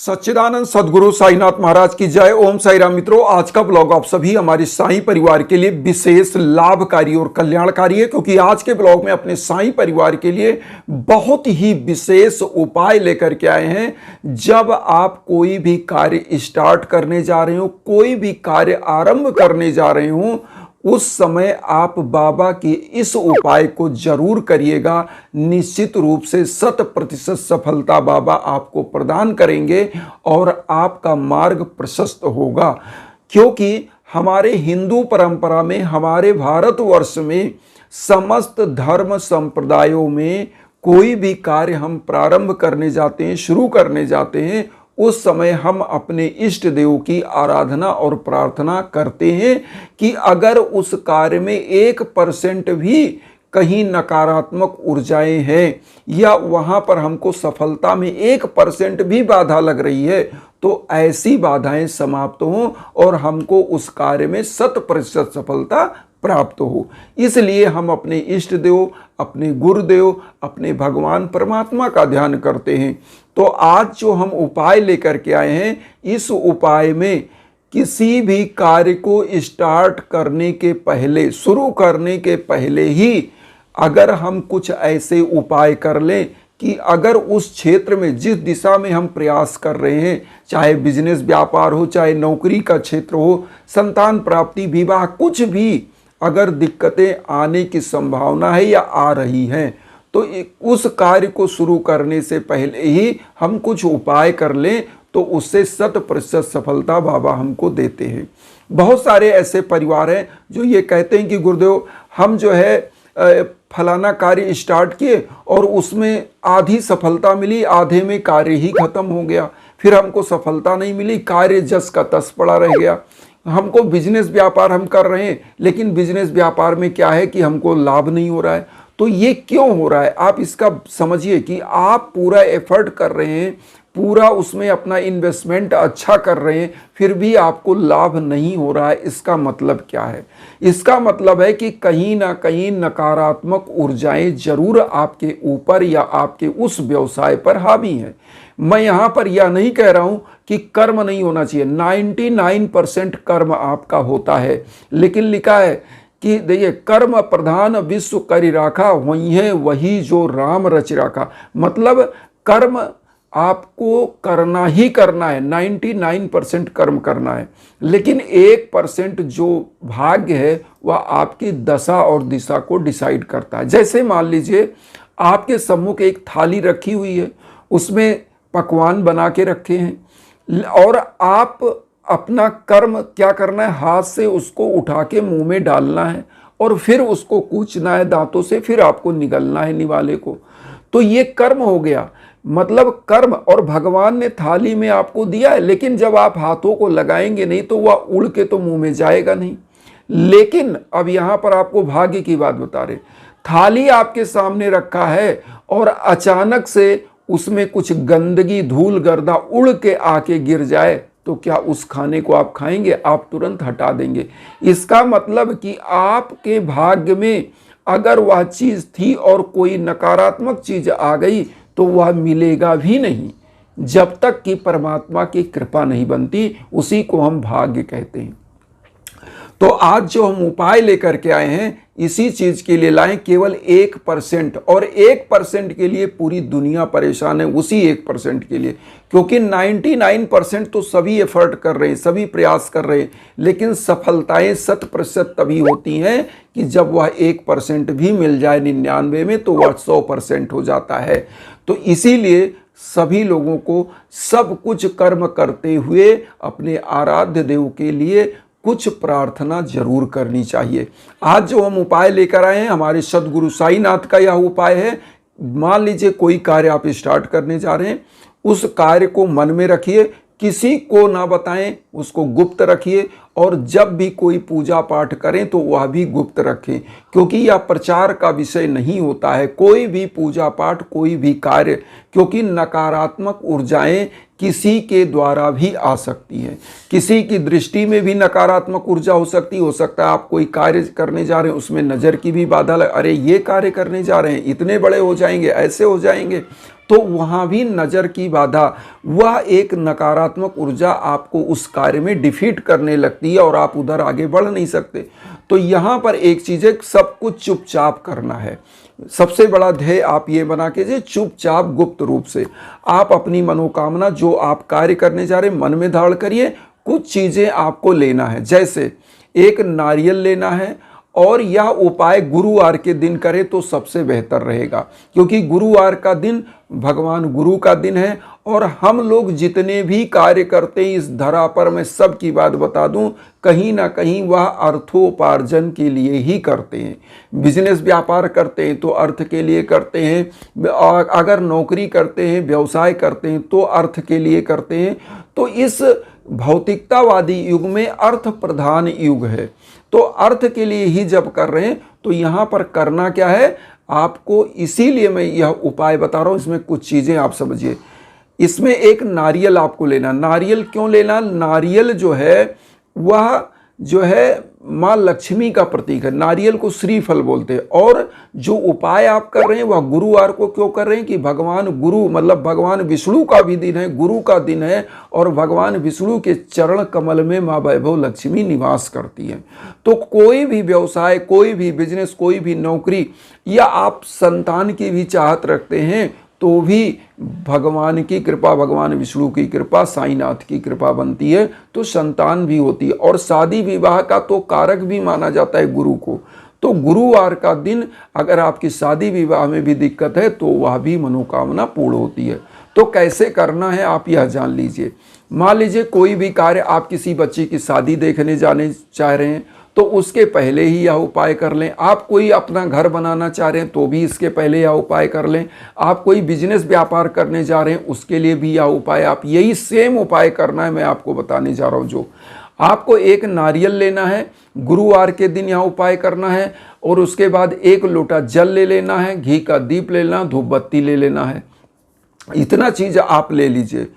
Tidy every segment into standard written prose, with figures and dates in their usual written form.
सच्चिदानंद सदगुरु साईनाथ महाराज की जय। ओम साई राम। मित्रों, आज का ब्लॉग आप सभी हमारे साई परिवार के लिए विशेष लाभकारी और कल्याणकारी है, क्योंकि आज के ब्लॉग में अपने साई परिवार के लिए बहुत ही विशेष उपाय लेकर के आए हैं। जब आप कोई भी कार्य स्टार्ट करने जा रहे हो, कोई भी कार्य आरंभ करने जा रहे हो, उस समय आप बाबा के इस उपाय को जरूर करिएगा। निश्चित रूप से 100% सफलता बाबा आपको प्रदान करेंगे और आपका मार्ग प्रशस्त होगा। क्योंकि हमारे हिंदू परंपरा में, हमारे भारतवर्ष में, समस्त धर्म संप्रदायों में कोई भी कार्य हम प्रारंभ करने जाते हैं, शुरू करने जाते हैं, उस समय हम अपने इष्ट देव की आराधना और प्रार्थना करते हैं कि अगर उस कार्य में 1% भी कहीं नकारात्मक ऊर्जाएं हैं या वहां पर हमको सफलता में 1% भी बाधा लग रही है, तो ऐसी बाधाएं समाप्त हों और हमको उस कार्य में 100% सफलता प्राप्त हो। इसलिए हम अपने इष्ट देव, अपने गुरुदेव, अपने भगवान परमात्मा का ध्यान करते हैं। तो आज जो हम उपाय लेकर के आए हैं, इस उपाय में किसी भी कार्य को स्टार्ट करने के पहले, शुरू करने के पहले ही अगर हम कुछ ऐसे उपाय कर लें कि अगर उस क्षेत्र में, जिस दिशा में हम प्रयास कर रहे हैं, चाहे बिजनेस व्यापार हो, चाहे नौकरी का क्षेत्र हो, संतान प्राप्ति, विवाह, कुछ भी अगर दिक्कतें आने की संभावना है या आ रही हैं, तो उस कार्य को शुरू करने से पहले ही हम कुछ उपाय कर लें तो उससे 100% सफलता बाबा हमको देते हैं। बहुत सारे ऐसे परिवार हैं जो ये कहते हैं कि गुरुदेव, हम जो है फलाना कार्य स्टार्ट किए और उसमें आधी सफलता मिली, आधे में कार्य ही खत्म हो गया, फिर हमको सफलता नहीं मिली, कार्य जस का तस पड़ा रह गया। हमको बिजनेस व्यापार हम कर रहे हैं, लेकिन बिजनेस व्यापार में क्या है कि हमको लाभ नहीं हो रहा है। तो ये क्यों हो रहा है, आप इसका समझिए कि आप पूरा एफर्ट कर रहे हैं, पूरा उसमें अपना इन्वेस्टमेंट अच्छा कर रहे हैं, फिर भी आपको लाभ नहीं हो रहा है। इसका मतलब क्या है? इसका मतलब है कि कहीं ना कहीं नकारात्मक ऊर्जाएं जरूर आपके ऊपर या आपके उस व्यवसाय पर हावी हैं। मैं यहाँ पर यह नहीं कह रहा हूँ कि कर्म नहीं होना चाहिए, 99% कर्म आपका होता है, लेकिन लिखा है कि देखिए, कर्म प्रधान विश्व करि राखा, वही है वही जो राम रच राखा। मतलब कर्म आपको करना ही करना है, 99% कर्म करना है, लेकिन 1% जो भाग्य है वह आपकी दशा और दिशा को डिसाइड करता है। जैसे मान लीजिए आपके सम्मुख एक थाली रखी हुई है, उसमें पकवान बना के रखे हैं और आप अपना कर्म क्या करना है, हाथ से उसको उठा के मुंह में डालना है और फिर उसको कूचना है दांतों से, फिर आपको निगलना है निवाले को। तो ये कर्म हो गया। मतलब कर्म, और भगवान ने थाली में आपको दिया है, लेकिन जब आप हाथों को लगाएंगे नहीं तो वह उड़ के तो मुंह में जाएगा नहीं। लेकिन अब यहाँ पर आपको भाग्य की बात बता रहे, थाली आपके सामने रखा है और अचानक से उसमें कुछ गंदगी, धूल गर्दा उड़ के आके गिर जाए, तो क्या उस खाने को आप खाएंगे? आप तुरंत हटा देंगे। इसका मतलब कि आपके भाग्य में अगर वह चीज़ थी और कोई नकारात्मक चीज़ आ गई तो वह मिलेगा भी नहीं, जब तक कि परमात्मा की कृपा नहीं बनती। उसी को हम भाग्य कहते हैं। तो आज जो हम उपाय लेकर के आए हैं, इसी चीज के लिए लाएं, केवल 1%, और 1% के लिए पूरी दुनिया परेशान है, उसी 1% के लिए। क्योंकि 99% तो सभी एफर्ट कर रहे हैं, सभी प्रयास कर रहे हैं, लेकिन सफलताएं 100% तभी होती हैं कि जब वह 1% भी मिल जाए 99 में, तो वह 100% हो जाता है। तो इसीलिए सभी लोगों को सब कुछ कर्म करते हुए अपने आराध्य देव के लिए कुछ प्रार्थना जरूर करनी चाहिए। आज जो हम उपाय लेकर आए हैं, हमारे सदगुरु साईनाथ का यह उपाय है। मान लीजिए कोई कार्य आप स्टार्ट करने जा रहे हैं, उस कार्य को मन में रखिए, किसी को ना बताएं, उसको गुप्त रखिए, और जब भी कोई पूजा पाठ करें तो वह भी गुप्त रखें, क्योंकि यह प्रचार का विषय नहीं होता है कोई भी पूजा पाठ, कोई भी कार्य, क्योंकि नकारात्मक ऊर्जाएं किसी के द्वारा भी आ सकती हैं। किसी की दृष्टि में भी नकारात्मक ऊर्जा हो सकता है आप कोई कार्य करने जा रहे हैं, उसमें नज़र की भी बाधा लग, अरे ये कार्य करने जा रहे हैं, इतने बड़े हो जाएंगे, ऐसे हो जाएंगे, तो वहाँ भी नज़र की बाधा, वह एक नकारात्मक ऊर्जा आपको उस कार्य में डिफीट करने लगती है और आप उधर आगे बढ़ नहीं सकते। तो यहाँ पर एक चीज़ है, सब कुछ चुपचाप करना है। सबसे बड़ा ध्येय आप ये बना के चुपचाप गुप्त रूप से आप अपनी मनोकामना जो आप कार्य करने जा रहे हैं मन में धारण करिए। कुछ चीज़ें आपको लेना है, जैसे एक नारियल लेना है, और यह उपाय गुरुवार के दिन करें तो सबसे बेहतर रहेगा, क्योंकि गुरुवार का दिन भगवान गुरु का दिन है। और हम लोग जितने भी कार्य करते हैं इस धरा पर, मैं सबकी बात बता दूं, कहीं ना कहीं वह अर्थोपार्जन के लिए ही करते हैं। बिजनेस व्यापार करते हैं तो अर्थ के लिए करते हैं, अगर नौकरी करते हैं व्यवसाय करते हैं तो अर्थ के लिए करते हैं। तो इस भौतिकतावादी युग में अर्थ प्रधान युग है, तो अर्थ के लिए ही जब कर रहे हैं तो यहाँ पर करना क्या है आपको, इसीलिए मैं यह उपाय बता रहा हूँ। इसमें कुछ चीज़ें आप समझिए। इसमें एक नारियल आपको लेना। नारियल क्यों लेना? नारियल जो है माँ लक्ष्मी का प्रतीक है। नारियल को श्रीफल बोलते हैं। और जो उपाय आप कर रहे हैं वह गुरुवार को क्यों कर रहे हैं कि भगवान गुरु मतलब भगवान विष्णु का भी दिन है, गुरु का दिन है, और भगवान विष्णु के चरण कमल में माँ वैभव लक्ष्मी निवास करती है। तो कोई भी व्यवसाय, कोई भी बिजनेस, कोई भी नौकरी, या आप संतान की भी चाहत रखते हैं तो भी भगवान की कृपा, भगवान विष्णु की कृपा, साईनाथ की कृपा बनती है तो संतान भी होती है। और शादी विवाह का तो कारक भी माना जाता है गुरु को। तो गुरुवार का दिन अगर आपकी शादी विवाह में भी दिक्कत है तो वह भी मनोकामना पूर्ण होती है। तो कैसे करना है आप यह जान लीजिए। मान लीजिए कोई भी कार्य, आप किसी बच्ची की शादी देखने जाने चाह रहे हैं तो उसके पहले ही यह उपाय कर लें। आप कोई अपना घर बनाना चाह रहे हैं तो भी इसके पहले यह उपाय कर लें। आप कोई बिजनेस व्यापार करने जा रहे हैं उसके लिए भी यह उपाय, आप यही सेम उपाय करना है। मैं आपको बताने जा रहा हूँ। जो आपको एक नारियल लेना है, गुरुवार के दिन यह उपाय करना है, और उसके बाद एक लोटा जल ले लेना है, घी का दीप ले लेना, धूप बत्ती ले लेना है। इतना चीज़ आप ले लीजिए।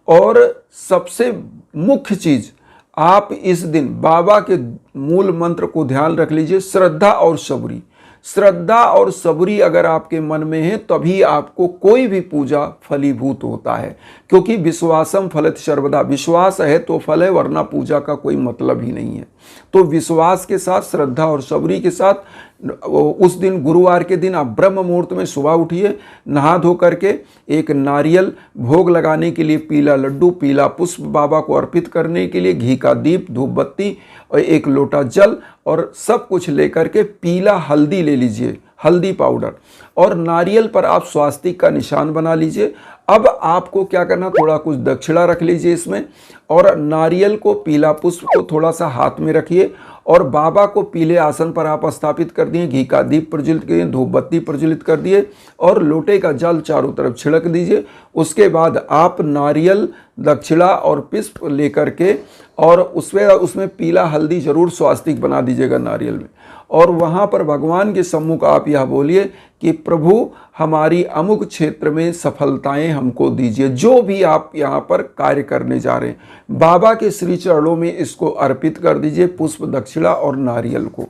और सबसे मुख्य चीज़, आप इस दिन बाबा के मूल मंत्र को ध्यान रख लीजिए, श्रद्धा और सबूरी। श्रद्धा और सबूरी अगर आपके मन में है तभी आपको कोई भी पूजा फलीभूत होता है, क्योंकि विश्वासम फलत सर्वदा, विश्वास है तो फल है, वरना पूजा का कोई मतलब ही नहीं है। तो विश्वास के साथ, श्रद्धा और सबूरी के साथ उस दिन गुरुवार के दिन आप ब्रह्म मुहूर्त में सुबह उठिए, नहा धो करके एक नारियल, भोग लगाने के लिए पीला लड्डू, पीला पुष्प बाबा को अर्पित करने के लिए घी का दीप, धूप बत्ती और एक लोटा जल, और सब कुछ लेकर के पीला हल्दी ले लीजिए, हल्दी पाउडर, और नारियल पर आप स्वास्तिक का निशान बना लीजिए। अब आपको क्या करना, थोड़ा कुछ दक्षिणा रख लीजिए इसमें, और नारियल को, पीला पुष्प को थोड़ा सा हाथ में रखिए, और बाबा को पीले आसन पर आप स्थापित कर दिए, घी का दीप प्रज्वलित किए, धूप बत्ती प्रज्वलित कर दिए, और लोटे का जल चारों तरफ छिड़क दीजिए। उसके बाद आप नारियल, दक्षिणा और पुष्प लेकर के, और उसमें पीला हल्दी जरूर स्वास्तिक बना दीजिएगा नारियल में, और वहाँ पर भगवान के सम्मुख आप यह बोलिए कि प्रभु हमारी अमुक क्षेत्र में सफलताएं हमको दीजिए। जो भी आप यहाँ पर कार्य करने जा रहे हैं बाबा के श्री चरणों में इसको अर्पित कर दीजिए, पुष्प, दक्षिणा और नारियल को।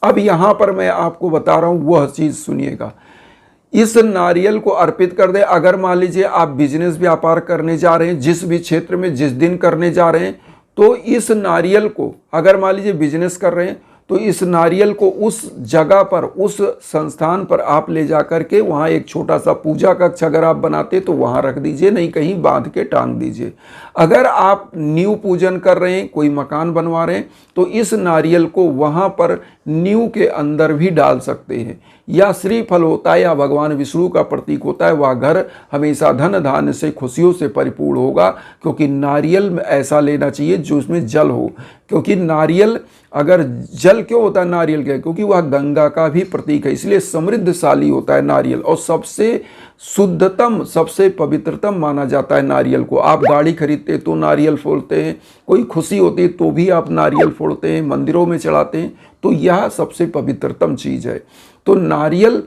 अब यहाँ पर मैं आपको बता रहा हूँ वह चीज़ सुनिएगा। इस नारियल को अर्पित कर दे। अगर मान लीजिए आप बिजनेस व्यापार करने जा रहे हैं, जिस भी क्षेत्र में जिस दिन करने जा रहे हैं, तो इस नारियल को, अगर मान लीजिए बिजनेस कर रहे हैं तो इस नारियल को उस जगह पर, उस संस्थान पर आप ले जा कर के वहाँ एक छोटा सा पूजा कक्ष अगर आप बनाते तो वहाँ रख दीजिए, नहीं कहीं बांध के टांग दीजिए। अगर आप नींव पूजन कर रहे हैं, कोई मकान बनवा रहे हैं, तो इस नारियल को वहाँ पर नींव के अंदर भी डाल सकते हैं। या श्रीफल होता है या भगवान विष्णु का प्रतीक होता है, वह घर हमेशा धन धान्य से, खुशियों से परिपूर्ण होगा। क्योंकि नारियल में ऐसा लेना चाहिए जो उसमें जल हो, क्योंकि नारियल, अगर जल क्यों होता है नारियल का, क्योंकि वह गंगा का भी प्रतीक है, इसलिए समृद्धशाली होता है नारियल, और सबसे शुद्धतम, सबसे पवित्रतम माना जाता है नारियल को। आप गाड़ी खरीदते तो नारियल फोड़ते हैं, कोई खुशी होती है तो भी आप नारियल फोड़ते हैं, मंदिरों में चढ़ाते हैं, तो यह सबसे पवित्रतम चीज़ है। तो नारियल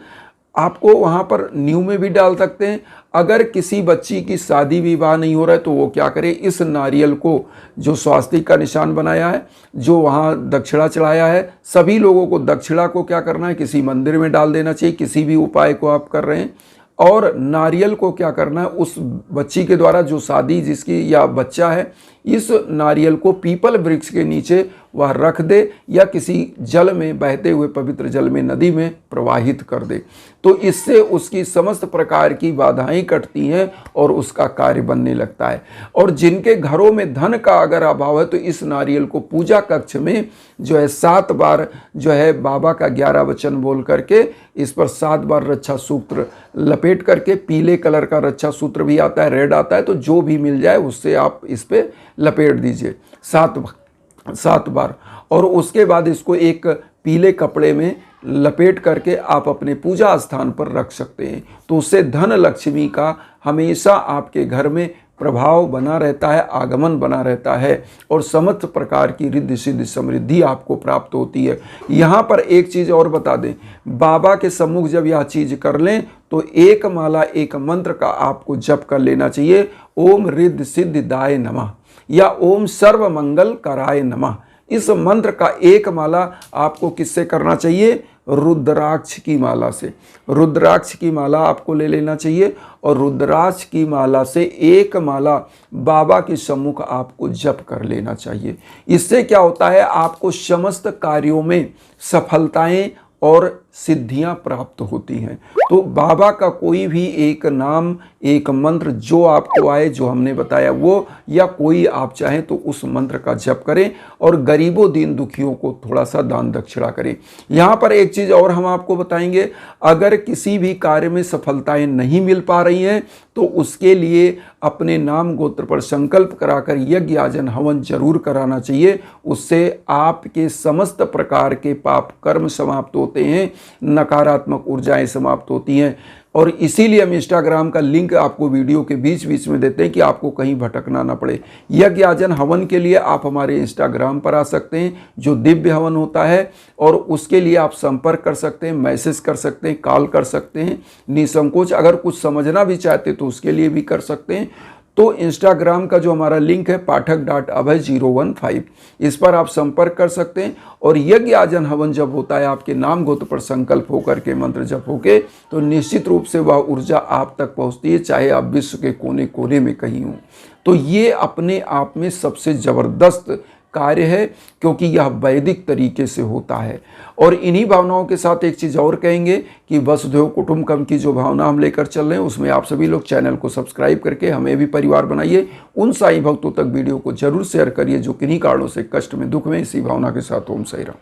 आपको वहाँ पर नींव में भी डाल सकते हैं। अगर किसी बच्ची की शादी विवाह नहीं हो रहा है तो वो क्या करे, इस नारियल को, जो स्वास्तिक का निशान बनाया है, जो वहाँ दक्षिणा चढ़ाया है, सभी लोगों को दक्षिणा को क्या करना है, किसी मंदिर में डाल देना चाहिए, किसी भी उपाय को आप कर रहे हैं, और नारियल को क्या करना है, उस बच्ची के द्वारा जो शादी जिसकी या बच्चा है, इस नारियल को पीपल वृक्ष के नीचे वह रख दे या किसी जल में, बहते हुए पवित्र जल में, नदी में प्रवाहित कर दे। तो इससे उसकी समस्त प्रकार की बाधाएं कटती हैं और उसका कार्य बनने लगता है। और जिनके घरों में धन का अगर अभाव है तो इस नारियल को पूजा कक्ष में जो है 7 बार जो है बाबा का 11 वचन बोल करके इस पर 7 बार रक्षा सूत्र लपेट करके, पीले कलर का रक्षा सूत्र भी आता है, रेड आता है, तो जो भी मिल जाए उससे आप इस पे लपेट दीजिए 7 बार। और उसके बाद इसको एक पीले कपड़े में लपेट करके आप अपने पूजा स्थान पर रख सकते हैं। तो उससे धन लक्ष्मी का हमेशा आपके घर में प्रभाव बना रहता है, आगमन बना रहता है और समस्त प्रकार की रिद्धि सिद्धि समृद्धि आपको प्राप्त होती है। यहाँ पर एक चीज़ और बता दें, बाबा के सम्मुख जब यह चीज़ कर लें तो एक माला, एक मंत्र का आपको जप कर लेना चाहिए। ओम रिद्धि सिद्धि दाय नमः या ओम सर्व मंगल कराय नमः। इस मंत्र का एक माला आपको किससे करना चाहिए? रुद्राक्ष की माला से। रुद्राक्ष की माला आपको ले लेना चाहिए और रुद्राक्ष की माला से एक माला बाबा के सम्मुख आपको जप कर लेना चाहिए। इससे क्या होता है, आपको समस्त कार्यों में सफलताएं और सिद्धियां प्राप्त होती हैं। तो बाबा का कोई भी एक नाम, एक मंत्र जो आपको आए, जो हमने बताया वो, या कोई आप चाहें तो उस मंत्र का जप करें और गरीबों दीन दुखियों को थोड़ा सा दान दक्षिणा करें। यहाँ पर एक चीज़ और हम आपको बताएंगे, अगर किसी भी कार्य में सफलताएं नहीं मिल पा रही हैं तो उसके लिए अपने नाम गोत्र पर संकल्प कराकर यज्ञ याजन हवन जरूर कराना चाहिए। उससे आपके समस्त प्रकार के पाप कर्म समाप्त होते हैं, नकारात्मक ऊर्जाएं समाप्त होती हैं। और इसीलिए हम इंस्टाग्राम का लिंक आपको वीडियो के बीच बीच में देते हैं कि आपको कहीं भटकना ना पड़े। यज्ञ याजन हवन के लिए आप हमारे इंस्टाग्राम पर आ सकते हैं, जो दिव्य हवन होता है, और उसके लिए आप संपर्क कर सकते हैं, मैसेज कर सकते हैं, कॉल कर सकते हैं निसंकोच। अगर कुछ समझना भी चाहते तो उसके लिए भी कर सकते हैं। तो इंस्टाग्राम का जो हमारा लिंक है pathak.abhay015, इस पर आप संपर्क कर सकते हैं। और यज्ञ याजन हवन जब होता है आपके नाम गोत्र पर संकल्प होकर के, मंत्र जप होके, तो निश्चित रूप से वह ऊर्जा आप तक पहुंचती है, चाहे आप विश्व के कोने कोने में कहीं हों। तो ये अपने आप में सबसे ज़बरदस्त कार्य है, क्योंकि यह वैदिक तरीके से होता है। और इन्हीं भावनाओं के साथ एक चीज़ और कहेंगे कि वसुधैव कुटुंबकम की जो भावना हम लेकर चल रहे हैं, उसमें आप सभी लोग चैनल को सब्सक्राइब करके हमें भी परिवार बनाइए। उन साईं भक्तों तक वीडियो को जरूर शेयर करिए जो किन्हीं कारणों से कष्ट में, दुख में। इसी भावना के साथ ओम साईं राम।